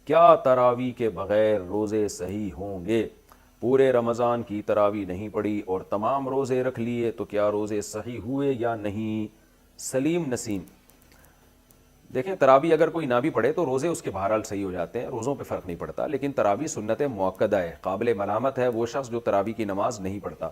کیا تراویح کے بغیر روزے صحیح ہوں گے؟ پورے رمضان کی تراویح نہیں پڑی اور تمام روزے رکھ لیے تو کیا روزے صحیح ہوئے یا نہیں؟ سلیم نسیم، دیکھیں تراویح اگر کوئی نہ بھی پڑھے تو روزے اس کے بہرحال صحیح ہو جاتے ہیں، روزوں پہ فرق نہیں پڑتا، لیکن تراویح سنت مؤکدہ ہے، قابل ملامت ہے وہ شخص جو تراویح کی نماز نہیں پڑھتا،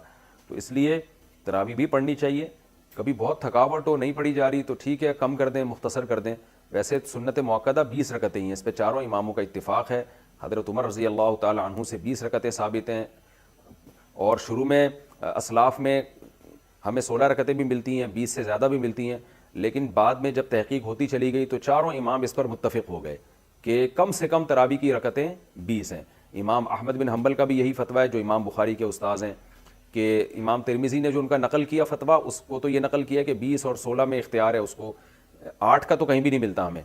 تو اس لیے تراویح بھی پڑھنی چاہیے۔ کبھی بہت تھکاوٹ ہو نہیں پڑھی جا رہی تو ٹھیک ہے، کم کر دیں، مختصر کر دیں۔ ویسے سنت مؤکدہ 20 رکعتیں ہیں، اس پہ چاروں اماموں کا اتفاق ہے۔ حضرت عمر رضی اللہ تعالی عنہ سے 20 رکعتیں ثابت ہیں، اور شروع میں اسلاف میں ہمیں 16 رکعتیں بھی ملتی ہیں، 20 سے زیادہ بھی ملتی ہیں، لیکن بعد میں جب تحقیق ہوتی چلی گئی تو چاروں امام اس پر متفق ہو گئے کہ کم سے کم تراویح کی رکعتیں 20 ہیں۔ امام احمد بن حنبل کا بھی یہی فتویٰ ہے جو امام بخاری کے استاذ ہیں، کہ امام ترمذی نے جو ان کا نقل کیا فتویٰ، اس کو تو یہ نقل کیا کہ 20 اور 16 میں اختیار ہے اس کو، 8 کا تو کہیں بھی نہیں ملتا، ہمیں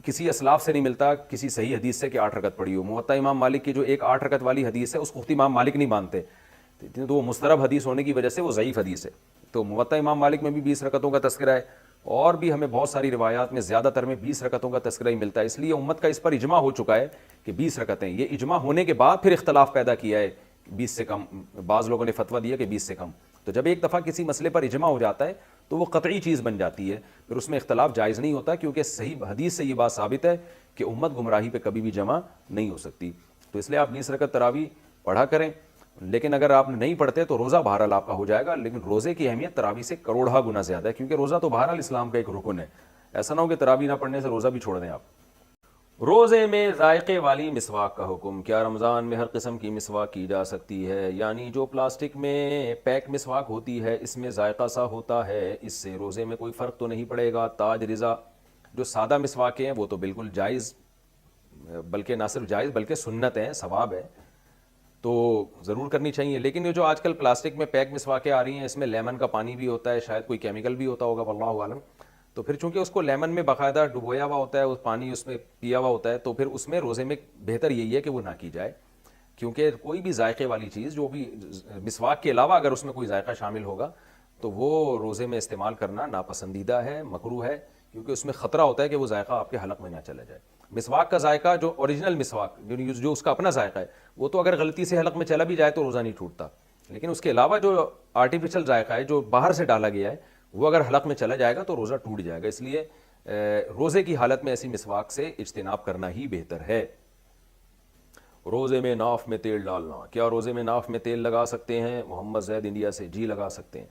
کسی اسلاف سے نہیں ملتا کسی صحیح حدیث سے کہ 8 رکعت پڑھی ہو۔ موطا امام مالک کی جو ایک 8 رکعت والی حدیث ہے اس کو خود امام مالک نہیں مانتے، تو وہ مسترب حدیث ہونے کی وجہ سے وہ ضعیف حدیث ہے۔ تو موطا امام مالک میں بھی 20 رکعتوں کا تذکرہ ہے، اور بھی ہمیں بہت ساری روایات میں زیادہ تر میں 20 رکعتوں کا تذکرہ ہی ملتا ہے، اس لیے امت کا اس پر اجماع ہو چکا ہے کہ 20 رکعتیں۔ یہ اجماع ہونے کے بعد پھر اختلاف پیدا کیا ہے 20 سے کم، بعض لوگوں نے فتویٰ دیا کہ 20 سے کم۔ تو جب ایک دفعہ کسی مسئلے پر اجماع ہو جاتا ہے تو وہ قطعی چیز بن جاتی ہے، پھر اس میں اختلاف جائز نہیں ہوتا، کیونکہ صحیح حدیث سے یہ بات ثابت ہے کہ امت گمراہی پہ کبھی بھی جمع نہیں ہو سکتی۔ تو اس لیے آپ 20 رکعت تراویح پڑھا کریں، لیکن اگر آپ نہیں پڑھتے تو روزہ بہرحال آپ کا ہو جائے گا، لیکن روزے کی اہمیت تراویح سے کروڑہ گنا زیادہ ہے، کیونکہ روزہ تو بہرحال اسلام کا ایک رکن ہے۔ ایسا نہ ہو کہ تراویح نہ پڑھنے سے روزہ بھی چھوڑ دیں آپ۔ روزے میں ذائقے والی مسواک کا حکم، کیا رمضان میں ہر قسم کی مسواک کی جا سکتی ہے؟ یعنی جو پلاسٹک میں پیک مسواک ہوتی ہے اس میں ذائقہ سا ہوتا ہے، اس سے روزے میں کوئی فرق تو نہیں پڑے گا؟ تاج رضا، جو سادہ مسواکیں ہیں وہ تو بالکل جائز، بلکہ نہ صرف جائز بلکہ سنت ہیں، ثواب ہے، تو ضرور کرنی چاہیے۔ لیکن یہ جو آج کل پلاسٹک میں پیک مسواکیں آ رہی ہیں اس میں لیمن کا پانی بھی ہوتا ہے، شاید کوئی کیمیکل بھی ہوتا ہوگا، واللہ عالم، تو پھر چونکہ اس کو لیمن میں باقاعدہ ڈبویا ہوا ہوتا ہے، اس پانی اس میں پیا ہوا ہوتا ہے، تو پھر اس میں روزے میں بہتر یہی ہے کہ وہ نہ کی جائے، کیونکہ کوئی بھی ذائقے والی چیز جو بھی مسواک کے علاوہ اگر اس میں کوئی ذائقہ شامل ہوگا تو وہ روزے میں استعمال کرنا ناپسندیدہ ہے، مکروہ ہے، کیونکہ اس میں خطرہ ہوتا ہے کہ وہ ذائقہ آپ کے حلق میں نہ چلا جائے۔ مسواک کا ذائقہ جو اوریجنل مسواک جو اس کا اپنا ذائقہ ہے وہ تو اگر غلطی سے حلق میں چلا بھی جائے تو روزہ نہیں ٹوٹتا، لیکن اس کے علاوہ جو آرٹیفیشل ذائقہ ہے جو باہر سے ڈالا گیا ہے وہ اگر حلق میں چلا جائے گا تو روزہ ٹوٹ جائے گا، اس لیے روزے کی حالت میں ایسی مسواک سے اجتناب کرنا ہی بہتر ہے۔ روزے میں ناف میں تیل ڈالنا، کیا روزے میں ناف میں تیل لگا سکتے ہیں؟ محمد زید انڈیا سے، جی لگا سکتے ہیں۔